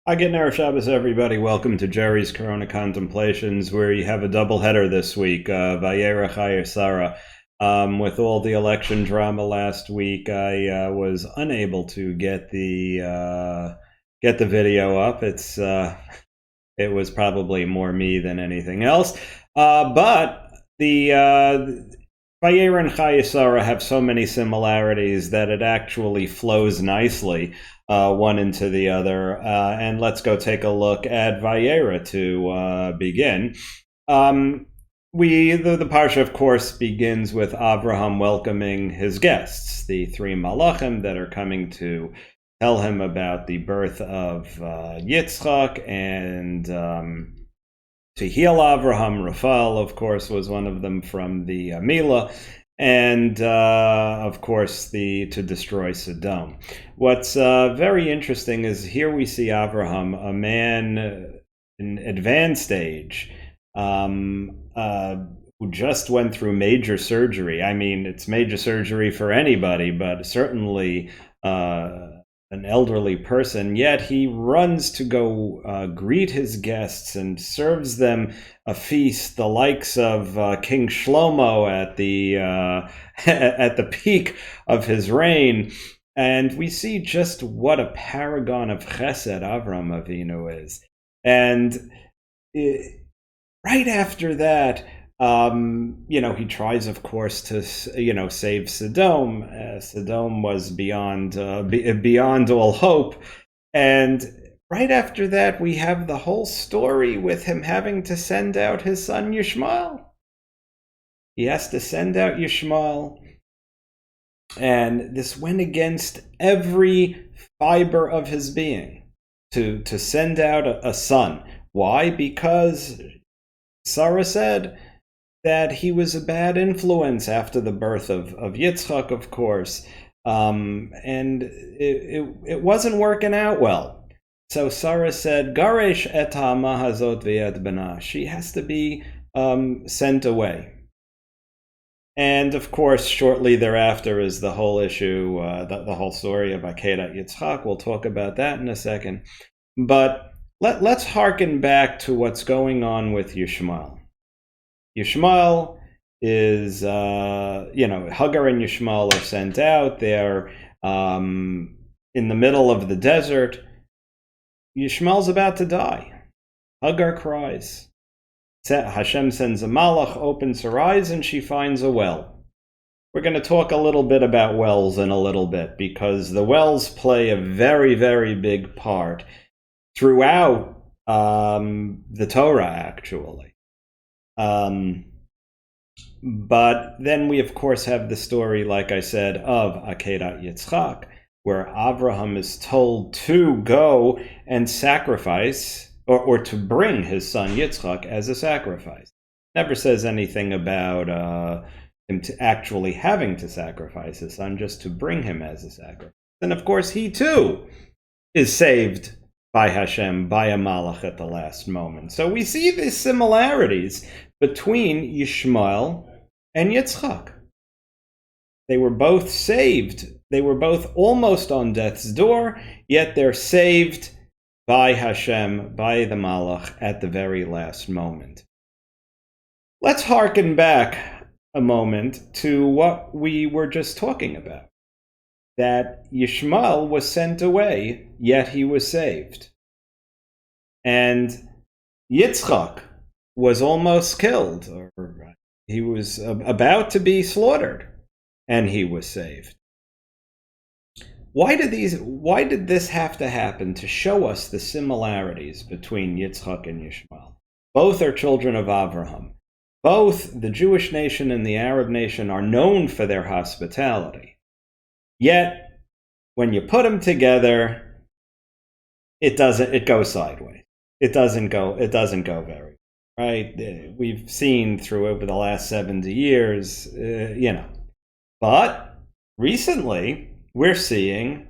Again, Erev Shabbos, everybody. Welcome to Jerry's Corona Contemplations, where you have a double header this week, Vayeira, Chaye, Sara. With all the election drama last week, I was unable to get the video up. It was probably more me than anything else. But the Vayeira and Chaye Sara have so many similarities that it actually flows nicely one into the other. And let's go take a look at Vayeira to begin. The parsha, of course, begins with Avraham welcoming his guests, the three malachim that are coming to tell him about the birth of Yitzchak and to heal Avraham. Raphael, of course, was one of them from the Milah, and of course to destroy Sodom. What's very interesting is here we see Avraham, a man in advanced age, who just went through major surgery. I mean, it's major surgery for anybody, but certainly an elderly person, yet he runs to go greet his guests and serves them a feast, the likes of King Shlomo at the at the peak of his reign. And we see just what a paragon of chesed Avram Avinu is. And right after that, he tries, of course, to, save Sodom. Sodom was beyond all hope. And right after that, we have the whole story with him having to send out his son Yishmael. He has to send out Yishmael. And this went against every fiber of his being to send out a son. Why? Because Sara said that he was a bad influence after the birth of Yitzchak, of course, and it wasn't working out well. So Sara said, "Garesh et ha'ama hazot v'et bana." She has to be sent away. And of course, shortly thereafter is the whole issue, the whole story of Akedat Yitzchak. We'll talk about that in a second. But let's hearken back to what's going on with Yishmael. Yishmael is, Hagar and Yishmael are sent out. They're in the middle of the desert. Yishmael's about to die. Hagar cries. Hashem sends a malach, opens her eyes, and she finds a well. We're going to talk a little bit about wells in a little bit, because the wells play a very, very big part throughout the Torah, actually. But then we, of course, have the story, like I said, of Akedat Yitzchak, where Avraham is told to go and sacrifice, or to bring his son Yitzchak as a sacrifice. Never says anything about him actually having to sacrifice his son, just to bring him as a sacrifice. And of course, he too is saved by Hashem, by a malach at the last moment. So we see these similarities between Yishmael and Yitzchak. They were both saved. They were both almost on death's door, yet they're saved by Hashem, by the malach, at the very last moment. Let's hearken back a moment to what we were just talking about. That Yishmael was sent away, yet he was saved. And Yitzchak was almost killed, or he was about to be slaughtered, and he was saved. Why did this have to happen to show us the similarities between Yitzchak and Yishmael? Both are children of Avraham. Both the Jewish nation and the Arab nation are known for their hospitality. Yet, when you put them together, it goes sideways. It doesn't go very well, right? We've seen over the last 70 years, But recently, we're seeing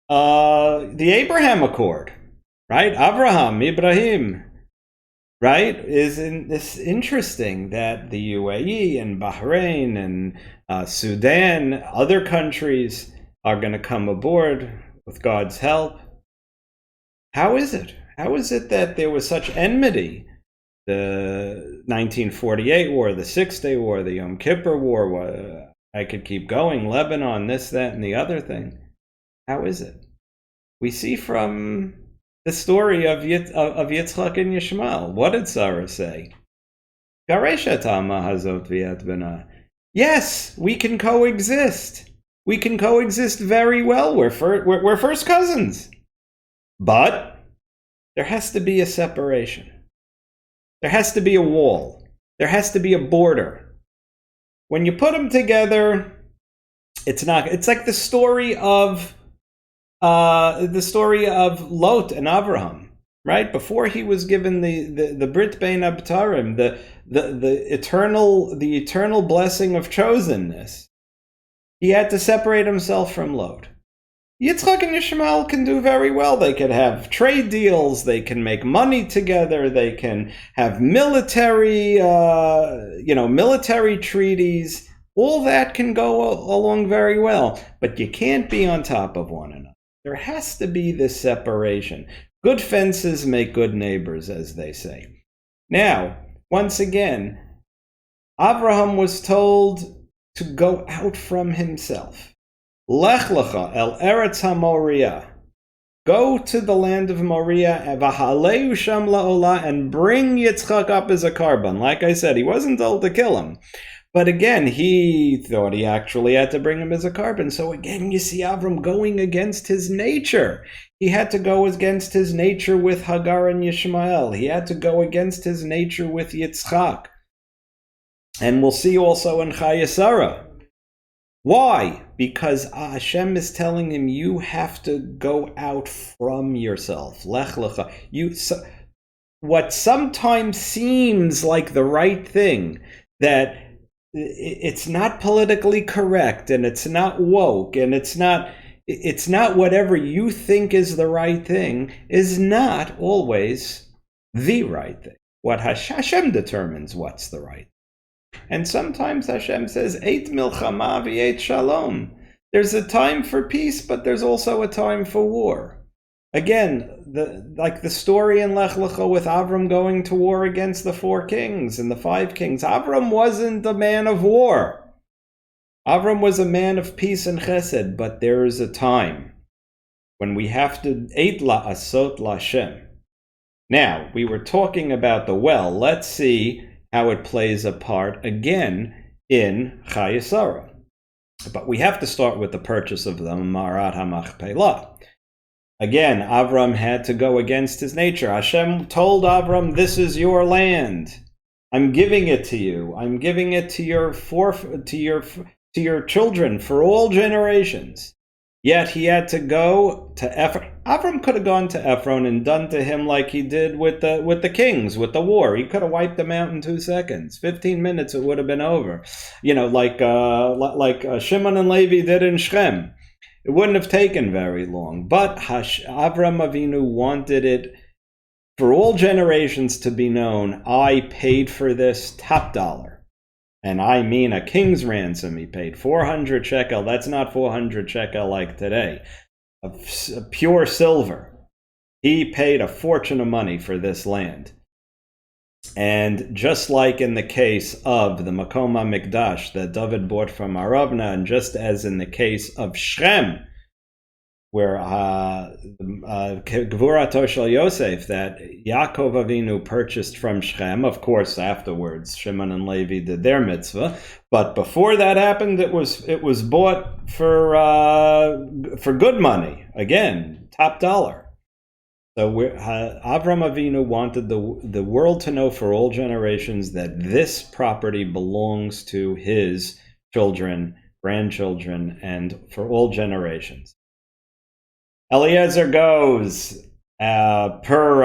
the Abraham Accord, right? Avraham, Ibrahim, right? Isn't this interesting that the UAE and Bahrain and Sudan, other countries are going to come aboard with God's help? How is it? How is it that there was such enmity? The 1948 war, the Six-Day War, the Yom Kippur War, I could keep going, Lebanon, this, that, and the other thing. How is it? We see from the story of Yitzchak and Yishmael. What did Sara say? Yes, we can coexist. We can coexist very well. We're first cousins. But there has to be a separation. There has to be a wall. There has to be a border. When you put them together, it's like the story of Lot and Avraham, right? Before he was given the Brit Bein Abtarim, the eternal blessing of chosenness, he had to separate himself from Lot. Yitzchak and Yishmael can do very well. They can have trade deals. They can make money together. They can have military treaties. All that can go along very well. But you can't be on top of one another. There has to be this separation. Good fences make good neighbors, as they say. Now, once again, Avraham was told to go out from himself. Lech lecha el eretz ha-Moriah. Go to the land of Moriah, v'haleu sham la'olah, and bring Yitzchak up as a carbon. Like I said, he wasn't told to kill him. But again, he thought he actually had to bring him as a carbon. So again, you see Avram going against his nature. He had to go against his nature with Hagar and Yishmael. He had to go against his nature with Yitzchak. And we'll see also in Chaye Sara. Why? Because Hashem is telling him, you have to go out from yourself. Lech lecha. What sometimes seems like the right thing, that it's not politically correct, and it's not woke, and it's not whatever you think is the right thing, is not always the right thing. What Hashem determines what's the right thing. And sometimes Hashem says, Eit milchama v'eit shalom. There's a time for peace, but there's also a time for war. Again, like the story in Lech Lecha with Avram going to war against the 4 kings and the 5 kings. Avram wasn't a man of war. Avram was a man of peace and chesed, but there is a time when we have to Eit la'asot la'Hashem. Now, we were talking about the well. Let's see how it plays a part again in Chaye Sara. But we have to start with the purchase of the Marat HaMachpelah. Again, Avram had to go against his nature. Hashem told Avram, this is your land. I'm giving it to you. I'm giving it to your children for all generations. Yet he had to go to Ephron. Avram could have gone to Ephron and done to him like he did with the kings, with the war. He could have wiped them out in 2 seconds. 15 minutes, it would have been over. Like Shimon and Levi did in Shechem. It wouldn't have taken very long. But Avram Avinu wanted it for all generations to be known, I paid for this top dollar. And I mean a king's ransom. He paid 400 shekel. That's not 400 shekel like today. Of pure silver. He paid a fortune of money for this land. And just like in the case of the Makom HaMikdash that David bought from Aravna, and just as in the case of Shechem, where Gvurato Shel Yosef, that Yaakov Avinu purchased from Shechem. Of course, afterwards, Shimon and Levi did their mitzvah. But before that happened, it was bought for good money. Again, top dollar. So Avram Avinu wanted the world to know for all generations that this property belongs to his children, grandchildren, and for all generations. Eliezer goes per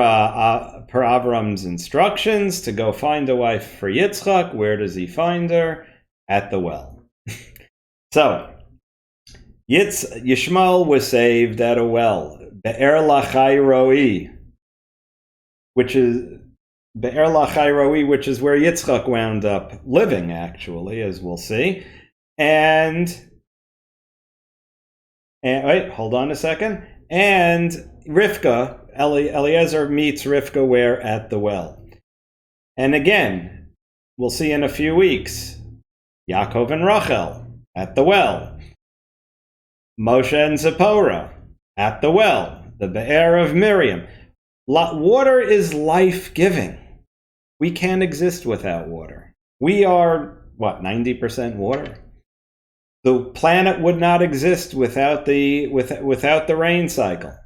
Avram's instructions to go find a wife for Yitzchak. Where does he find her? At the well. So Yishmael was saved at a well, Be'er Lachai Roi, which is where Yitzchak wound up living, actually, as we'll see. And wait, hold on a second. And Rivka, Eliezer meets Rivka where? At the well. And again, we'll see in a few weeks, Yaakov and Rachel at the well. Moshe and Zipporah at the well. The Be'er of Miriam. Water is life-giving. We can't exist without water. We are, 90% water? The planet would not exist without the rain cycle.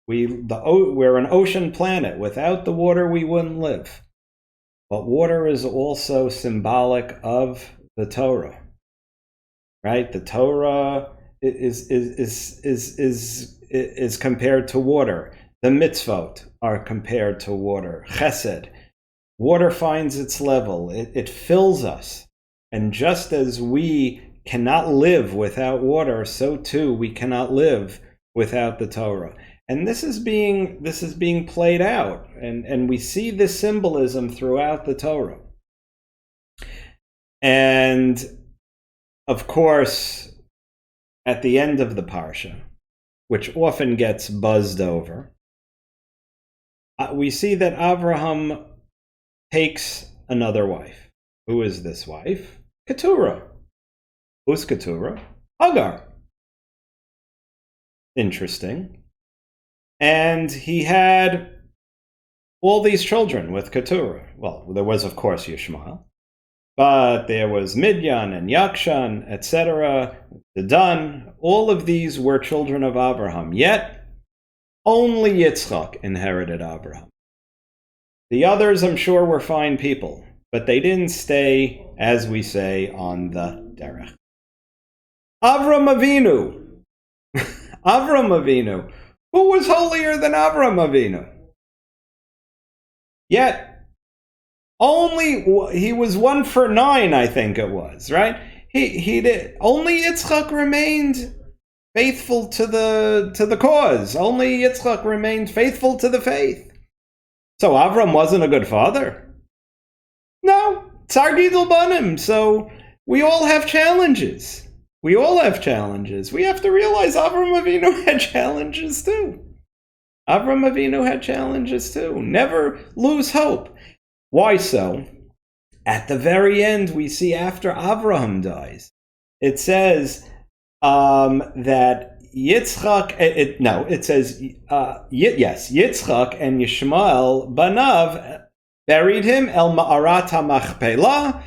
We're an ocean planet. Without the water, we wouldn't live. But water is also symbolic of the Torah, right? The Torah is compared to water. The mitzvot are compared to water. Chesed. Water finds its level. It fills us. And just as we cannot live without water, so too we cannot live without the Torah. And this is being played out. And we see this symbolism throughout the Torah. And of course, at the end of the parsha, which often gets buzzed over, we see that Avraham takes another wife. Who is this wife? Keturah. Who's Keturah? Hagar. Interesting. And he had all these children with Keturah. Well, there was, of course, Yishmael. But there was Midian and Yakshan, etc., Dedan. All of these were children of Abraham. Yet, only Yitzchak inherited Abraham. The others, I'm sure, were fine people, but they didn't stay, as we say, on the derech. Avram Avinu. Avram Avinu. Who was holier than Avram Avinu? Yet, he was 1 for 9, I think it was, right? He did. Only Yitzchak remained faithful to the cause. Only Yitzchak remained faithful to the faith. So Avram wasn't a good father? No, Tsar Gidul Banim. So we all have challenges. We all have challenges. We have to realize Avram Avinu had challenges too. Avram Avinu had challenges too. Never lose hope. Why so? At the very end, we see after Avraham dies, it says that Yitzchak, it says, Yitzchak and Yishmael Banav buried him El Ma'arat HaMachpelah,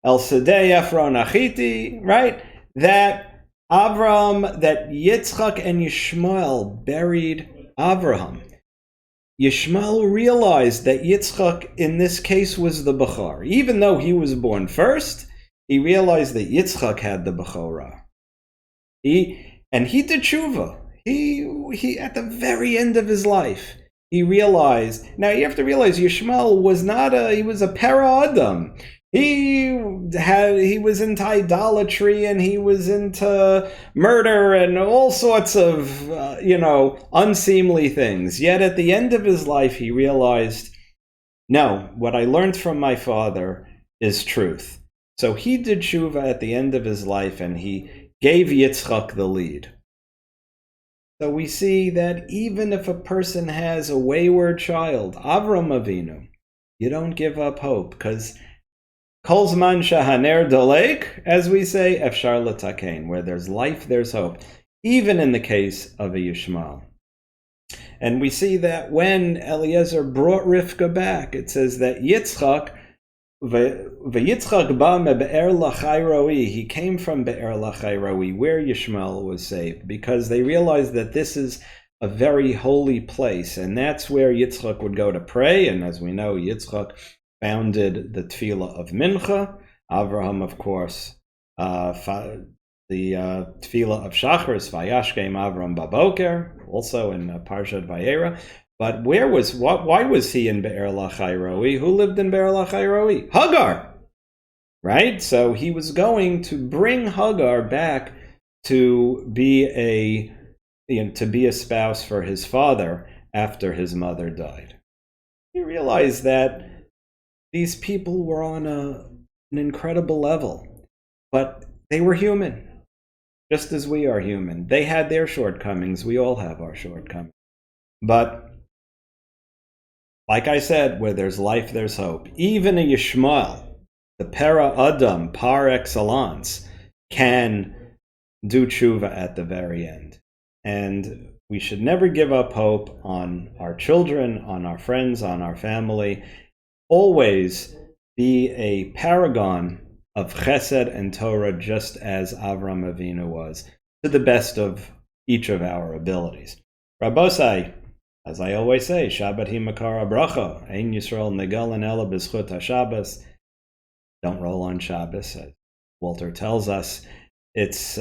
El Sedei Ephron Achiti, right? That Yitzchak and Yishmael buried Avraham. Yishmael realized that Yitzchak in this case was the Bechor. Even though he was born first, he realized that Yitzchak had the Bechorah. And he did tshuva. He at the very end of his life, he realized. Now you have to realize Yishmael was he was a para Adam. He was into idolatry and he was into murder and all sorts of unseemly things. Yet at the end of his life, he realized, no, what I learned from my father is truth. So he did tshuva at the end of his life and he gave Yitzchak the lead. So we see that even if a person has a wayward child, Avram Avinu, you don't give up hope, because Kol zman shahaner dolek, as we say, efshar l'taken. Where there's life, there's hope, even in the case of a Yishmael. And we see that when Eliezer brought Rivka back, it says that Yitzchak, V'Yitzchak ba me'be'er lachai roi, he came from be'er lachai roi, where Yishmael was saved, because they realized that this is a very holy place, and that's where Yitzchak would go to pray. And as we know, Yitzchak founded the Tefillah of Mincha. Avraham, of course, the Tefillah of Shachris, Vayashkem Avram Baboker, also in Parshat Vayeira. But why was he in Be'er Lachai Roi? Who lived in Be'er Lachai Roi? Hagar, right? So he was going to bring Hagar back to be a spouse for his father after his mother died. He realized that these people were on an incredible level, but they were human, just as we are human. They had their shortcomings. We all have our shortcomings. But like I said, where there's life, there's hope. Even a Yishmael, the para Adam par excellence, can do tshuva at the very end. And we should never give up hope on our children, on our friends, on our family. Always be a paragon of chesed and Torah, just as Avram Avinu was, to the best of each of our abilities. Rabbosai, as I always say, Shabbat hi makar bracha, ein Yisrael negalan ela b'zchut haShabbos. Don't roll on Shabbos, as Walter tells us. It's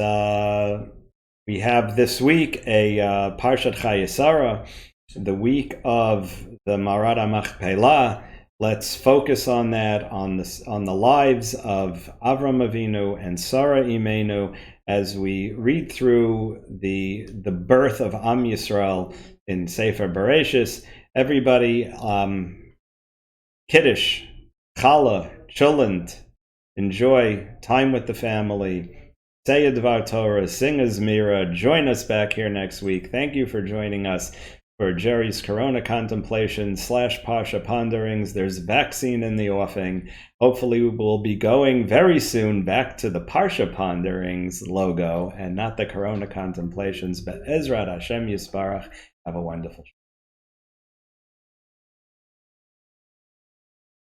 we have this week a Parshat Chaye Sara, the week of the Marat HaMachpelah. Let's focus on that, on the lives of Avram Avinu and Sara Imenu, as we read through the birth of Am Yisrael in Sefer Bereshis. Everybody, Kiddush, Challah, Chulent, enjoy time with the family. Say a Dvar Torah, sing a Zmira, join us back here next week. Thank you for joining us for Jerry's Corona Contemplations / Pasha Ponderings. There's vaccine in the offing. Hopefully we'll be going very soon back to the Parsha Ponderings logo and not the Corona Contemplations, but Ezrat Hashem Yisbarach. Have a wonderful